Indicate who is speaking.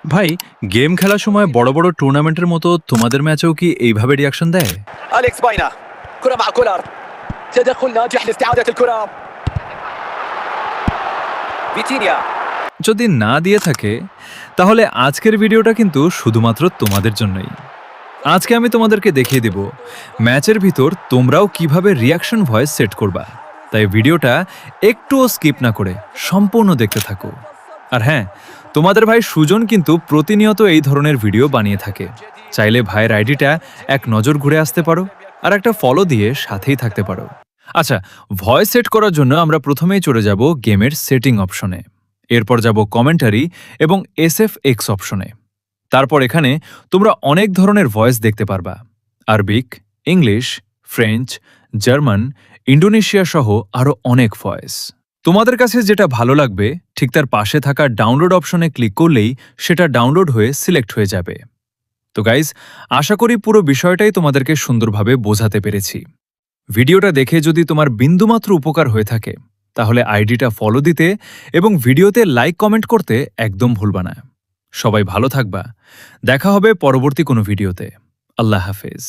Speaker 1: ভাই, গেম খেলার সময় বড় বড় টুর্নামেন্টের মতো তোমাদের ম্যাচেও কি এইভাবে রিয়াকশন দেয়?
Speaker 2: أليكس باينا كرة مع كولر. تدخل ناجح لاستعادة الكرة. فيتينيا.
Speaker 1: যদি না দিয়ে থাকে তাহলে আজকের ভিডিওটা কিন্তু শুধুমাত্র তোমাদের জন্যই। আজকে আমি তোমাদেরকে দেখিয়ে দিব ম্যাচের ভিতর তোমরাও কিভাবে রিয়াকশন ভয়েস সেট করবা। তাই ভিডিওটা একটুও স্কিপ না করে সম্পূর্ণ দেখতে থাকো। আর হ্যাঁ, তোমাদের ভাই সুজন কিন্তু প্রতিনিয়ত এই ধরনের ভিডিও বানিয়ে থাকে। চাইলে ভাইয়ের আইডিটা এক নজর ঘুরে আসতে পারো আর একটা ফলো দিয়ে সাথেই থাকতে পারো। আচ্ছা, ভয়েস সেট করার জন্য আমরা প্রথমেই চলে যাব গেমের সেটিং অপশনে, এরপর যাব কমেন্টারি এবং এসএফএক্স অপশনে। তারপর এখানে তোমরা অনেক ধরনের ভয়েস দেখতে পারবা, Arabic, English, French, German, Indonesia সহ আরও অনেক ভয়েস। তোমাদের কাছে যেটা ভালো লাগবে ঠিক তার পাশে থাকা ডাউনলোড অপশনে ক্লিক করলেই সেটা ডাউনলোড হয়ে সিলেক্ট হয়ে যাবে। তো গাইজ, আশা করি পুরো বিষয়টাই তোমাদেরকে সুন্দরভাবে বোঝাতে পেরেছি। ভিডিওটা দেখে যদি তোমার বিন্দুমাত্র উপকার হয়ে থাকে তাহলে আইডিটা ফলো দিতে এবং ভিডিওতে লাইক কমেন্ট করতে একদম ভুলবা না। সবাই ভালো থাকবা, দেখা হবে পরবর্তী কোনো ভিডিওতে। আল্লাহ হাফেজ।